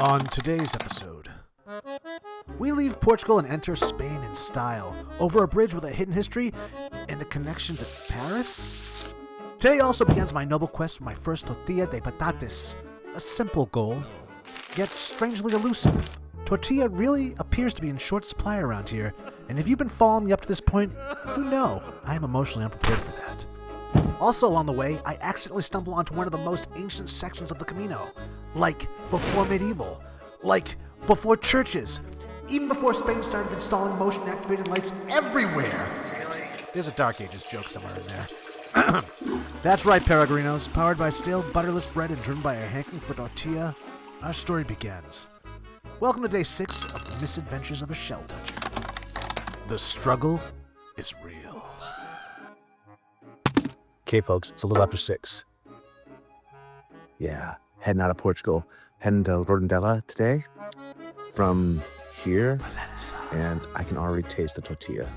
On today's episode, we leave Portugal and enter Spain in style, over a bridge with a hidden history and a connection to Paris. Today also begins my noble quest for my first tortilla de patatas, a simple goal, yet strangely elusive. Tortilla really appears to be in short supply around here, and if you've been following me up to this point, you know I am emotionally unprepared for that. Also along the way, I accidentally stumble onto one of the most ancient sections of the Camino, like before medieval, like before churches, even before Spain started installing motion-activated lights everywhere. There's a Dark Ages joke somewhere in there. That's right, Peregrinos. Powered by stale, butterless bread and driven by a hankering for tortilla, our story begins. Welcome to day 6 of the misadventures of a shell toucher. The struggle is real. Okay, folks, it's a little after 6. Yeah, heading out of Portugal, heading to Redondela today from here, Valença. and I can already taste the tortilla.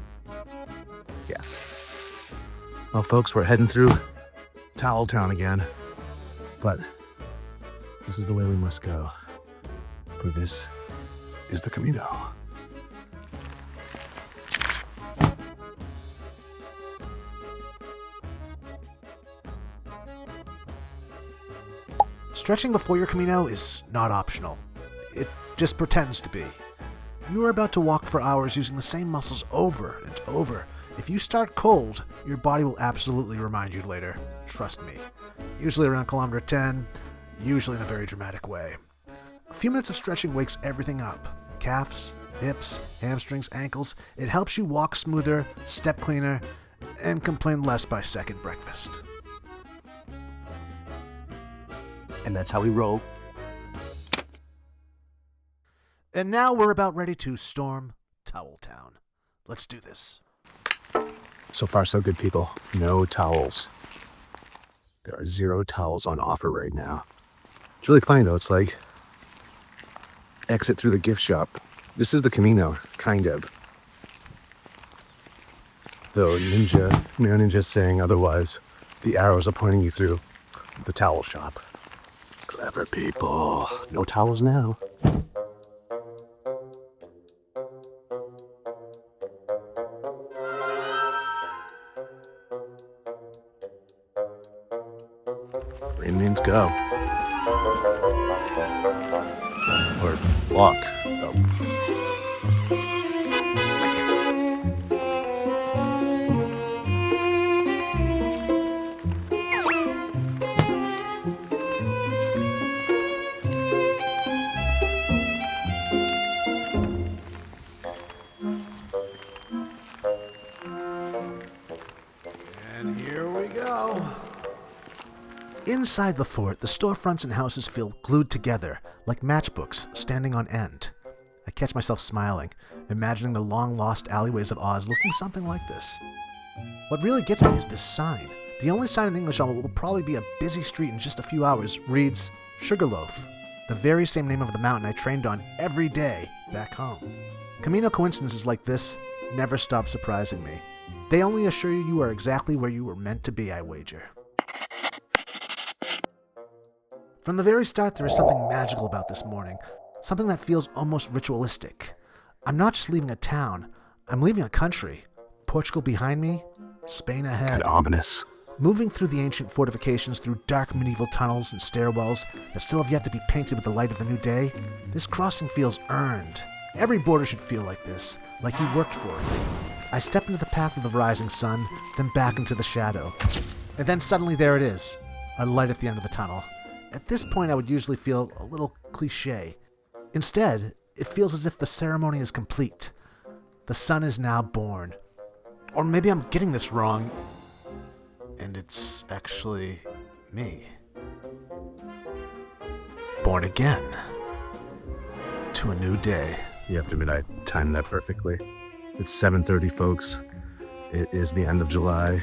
Yeah. Well, folks, we're heading through Towel Town again, but this is the way we must go, for this is the Camino. Stretching before your Camino is not optional. It just pretends to be. You are about to walk for hours using the same muscles over and over. If you start cold, your body will absolutely remind you later. Trust me. Usually around kilometer 10, usually in a very dramatic way. A few minutes of stretching wakes everything up. Calves, hips, hamstrings, ankles. It helps you walk smoother, step cleaner, and complain less by second breakfast. And that's how we roll. And now we're about ready to storm Towel Town. Let's do this. So far, so good, people. No towels. There are 0 towels on offer right now. It's really funny, though. It's like exit through the gift shop. This is the Camino, kind of. Though Neo Ninja's saying otherwise. The arrows are pointing you through the towel shop. Clever people. No towels now. Rain means go. Or walk. Oh. And here we go. Inside the fort, the storefronts and houses feel glued together, like matchbooks standing on end. I catch myself smiling, imagining the long-lost alleyways of Oz looking something like this. What really gets me is this sign. The only sign in English on what will probably be a busy street in just a few hours reads, Sugarloaf, the very same name of the mountain I trained on every day back home. Camino coincidences like this never stop surprising me. They only assure you are exactly where you were meant to be, I wager. From the very start, there is something magical about this morning, something that feels almost ritualistic. I'm not just leaving a town, I'm leaving a country. Portugal behind me, Spain ahead. And ominous. Moving through the ancient fortifications, through dark medieval tunnels and stairwells that still have yet to be painted with the light of the new day, this crossing feels earned. Every border should feel like this, like you worked for it. I step into the path of the rising sun, then back into the shadow. And then suddenly there it is, a light at the end of the tunnel. At this point, I would usually feel a little cliché. Instead, it feels as if the ceremony is complete. The sun is now born. Or maybe I'm getting this wrong, and it's actually me. Born again. To a new day. You have to admit, I timed that perfectly. It's 7:30, folks. It is the end of July.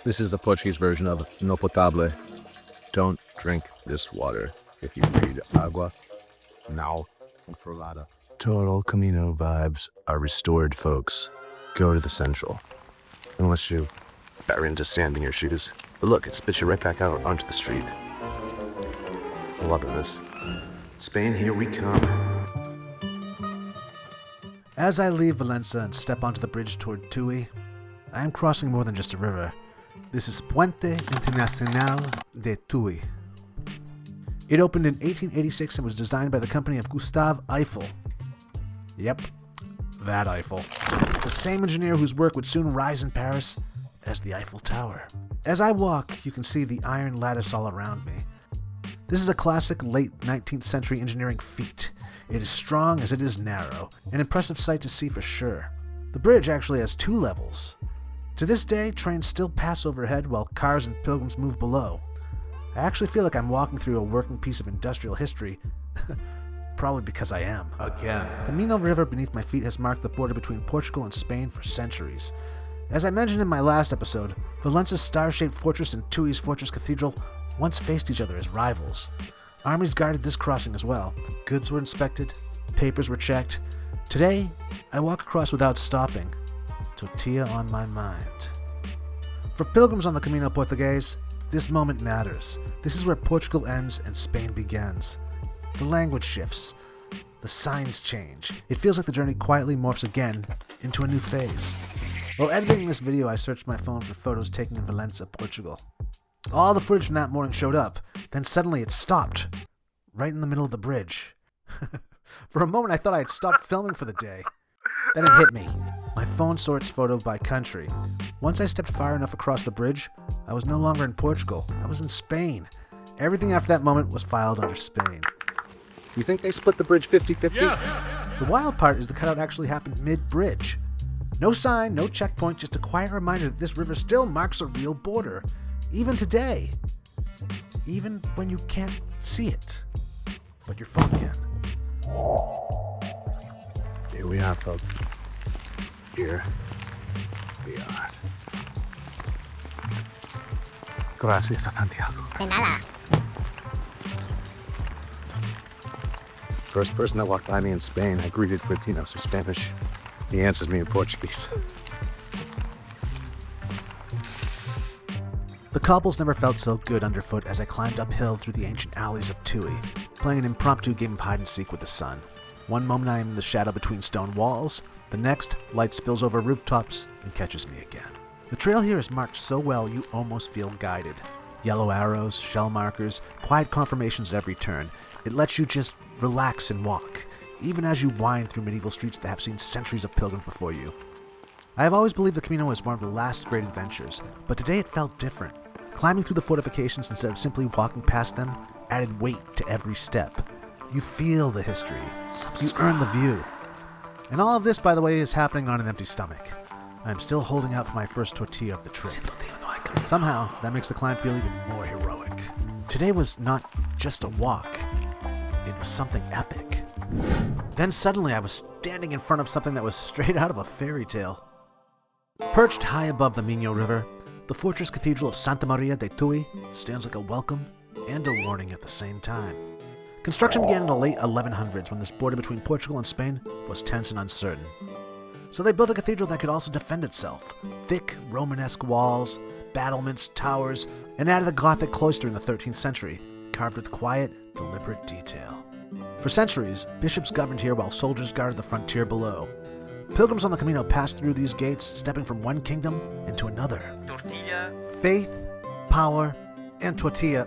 This is the Portuguese version of no potable. Don't drink this water. If you read agua, now controlada. Total Camino vibes are restored, folks. Go to the Central. Unless you are into sand in your shoes. But look, it spits you right back out onto the street. I'm loving this. Spain, here we come. As I leave Valença and step onto the bridge toward Tui, I am crossing more than just a river. This is Puente Internacional de Tui. It opened in 1886 and was designed by the company of Gustave Eiffel. Yep, that Eiffel. The same engineer whose work would soon rise in Paris as the Eiffel Tower. As I walk, you can see the iron lattice all around me. This is a classic late 19th century engineering feat. It is strong as it is narrow, an impressive sight to see for sure. The bridge actually has 2 levels. To this day, trains still pass overhead while cars and pilgrims move below. I actually feel like I'm walking through a working piece of industrial history. Probably because I am. Again. The Minho River beneath my feet has marked the border between Portugal and Spain for centuries. As I mentioned in my last episode, Valença's star-shaped fortress and Tui's fortress cathedral once faced each other as rivals. Armies guarded this crossing as well. Goods were inspected, papers were checked. Today, I walk across without stopping. Tortilla on my mind. For pilgrims on the Camino Portugués, this moment matters. This is where Portugal ends and Spain begins. The language shifts. The signs change. It feels like the journey quietly morphs again into a new phase. While editing this video, I searched my phone for photos taken in Valença, Portugal. All the footage from that morning showed up. Then suddenly it stopped. Right in the middle of the bridge. For a moment I thought I had stopped filming for the day. Then it hit me. My phone sorts photo by country. Once I stepped far enough across the bridge, I was no longer in Portugal. I was in Spain. Everything after that moment was filed under Spain. You think they split the bridge 50-50? Yes! The wild part is the cutout actually happened mid-bridge. No sign, no checkpoint, just a quiet reminder that this river still marks a real border. Even today. Even when you can't see it. But your phone can. Here we are, folks. Here we are. Gracias a Santiago. De nada. First person that walked by me in Spain, I greeted with, some Spanish. He answers me in Portuguese. The cobbles never felt so good underfoot as I climbed uphill through the ancient alleys of Tui, playing an impromptu game of hide-and-seek with the sun. One moment I am in the shadow between stone walls, the next, light spills over rooftops and catches me again. The trail here is marked so well you almost feel guided. Yellow arrows, shell markers, quiet confirmations at every turn. It lets you just relax and walk, even as you wind through medieval streets that have seen centuries of pilgrims before you. I have always believed the Camino was one of the last great adventures, but today it felt different. Climbing through the fortifications instead of simply walking past them added weight to every step. You feel the history. You earn the view. And all of this, by the way, is happening on an empty stomach. I am still holding out for my first tortilla of the trip. Somehow, that makes the climb feel even more heroic. Today was not just a walk. It was something epic. Then suddenly I was standing in front of something that was straight out of a fairy tale. Perched high above the Minho River, the fortress cathedral of Santa Maria de Tui stands like a welcome and a warning at the same time. Construction began in the late 1100s when this border between Portugal and Spain was tense and uncertain. So they built a cathedral that could also defend itself. Thick Romanesque walls, battlements, towers, and added a Gothic cloister in the 13th century, carved with quiet, deliberate detail. For centuries, bishops governed here while soldiers guarded the frontier below. Pilgrims on the Camino passed through these gates, stepping from one kingdom into another. Tortilla. Faith, power, and tortilla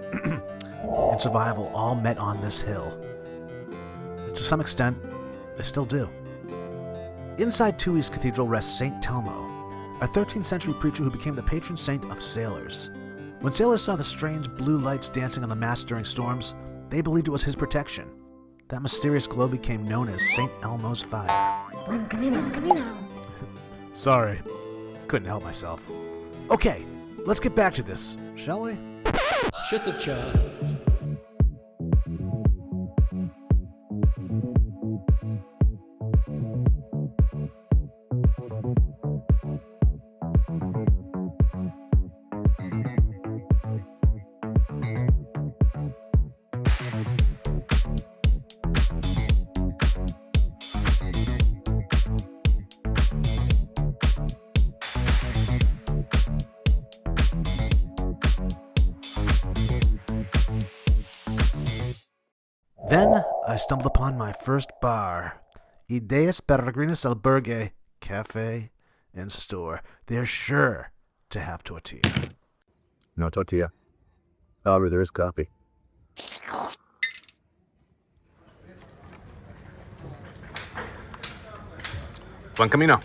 and survival all met on this hill. To some extent, they still do. Inside Tui's cathedral rests Saint Telmo, a 13th century preacher who became the patron saint of sailors. When sailors saw the strange blue lights dancing on the mast during storms, they believed it was his protection. That mysterious glow became known as Saint Elmo's fire. Buen camino, camino. Sorry, couldn't help myself. Okay, let's get back to this, shall we? Shutavcha. Then I stumbled upon my first bar, Ideas Peregrinas Albergue, Cafe and Store. They're sure to have tortilla. No tortilla. However, there is coffee. Buen camino.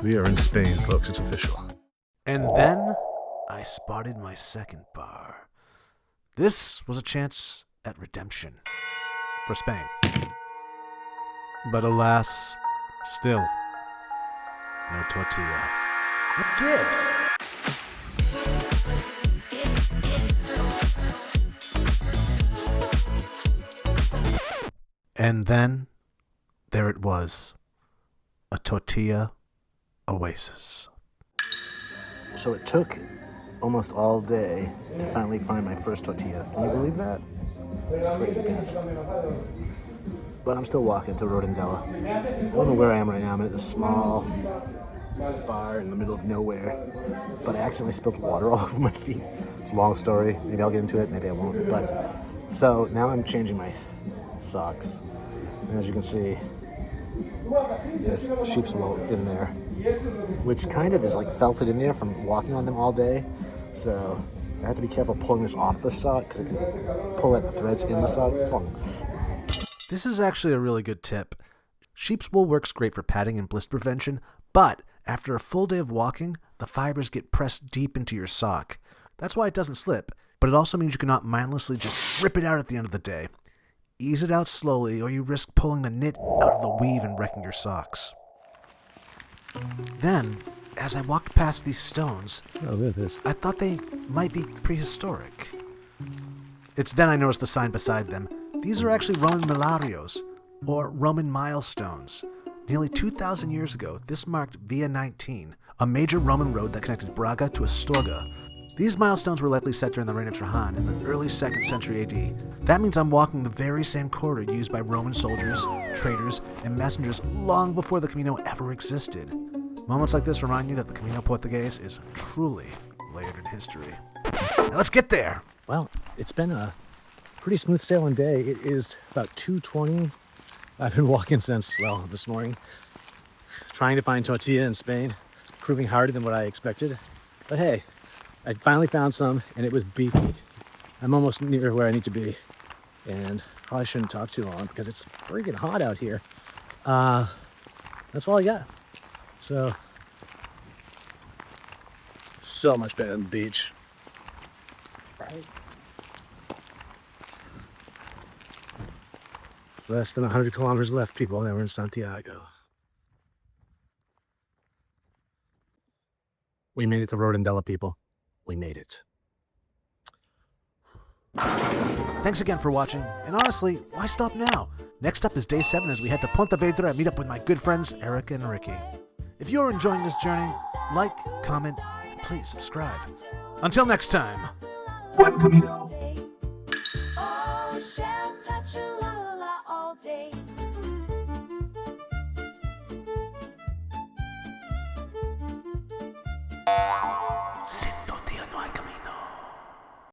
We are in Spain, folks. It's official. And then I spotted my second bar. This was a chance at redemption for Spain. But alas, still, no tortilla. What gives? And then there it was, a tortilla oasis. So it took almost all day to finally find my first tortilla. Can you believe that? It's crazy pants. But I'm still walking to Redondela. I don't know where I am right now. I'm at this small bar in the middle of nowhere. But I accidentally spilled water all over my feet. It's a long story. Maybe I'll get into it, maybe I won't. But so now I'm changing my socks. And as you can see, there's sheep's wool in there, which kind of is like felted in there from walking on them all day. So I have to be careful pulling this off the sock because it can pull at the threads in the sock. This is actually a really good tip. Sheep's wool works great for padding and blister prevention, but after a full day of walking, the fibers get pressed deep into your sock. That's why it doesn't slip, but it also means you cannot mindlessly just rip it out at the end of the day. Ease it out slowly, or you risk pulling the knit out of the weave and wrecking your socks. Then, as I walked past these stones, I thought they might be prehistoric. It's then I noticed the sign beside them. These are actually Roman milarios, or Roman milestones. Nearly 2,000 years ago, this marked Via 19, a major Roman road that connected Braga to Astorga. These milestones were likely set during the reign of Trajan in the early 2nd century AD. That means I'm walking the very same corridor used by Roman soldiers, traders, and messengers long before the Camino ever existed. Moments like this remind you that the Camino Portugués is truly layered in history. Now let's get there! Well, it's been a pretty smooth sailing day. It is about 2:20. I've been walking since, well, this morning, trying to find tortilla in Spain, proving harder than what I expected. But hey, I finally found some, and it was beefy. I'm almost near where I need to be, and probably shouldn't talk too long because it's freaking hot out here. That's all I got. So much better than the beach, right? Less than 100 kilometers left, people. Now we're in Santiago. We made it to Redondela, people. We made it. Thanks again for watching, and honestly, why stop now? Next up is day 7 as we head to Pontevedra and meet up with my good friends Eric and Ricky. If you're enjoying this journey, like, comment, and please subscribe. Until next time, buen camino. Oh, shall touch a la la la all day.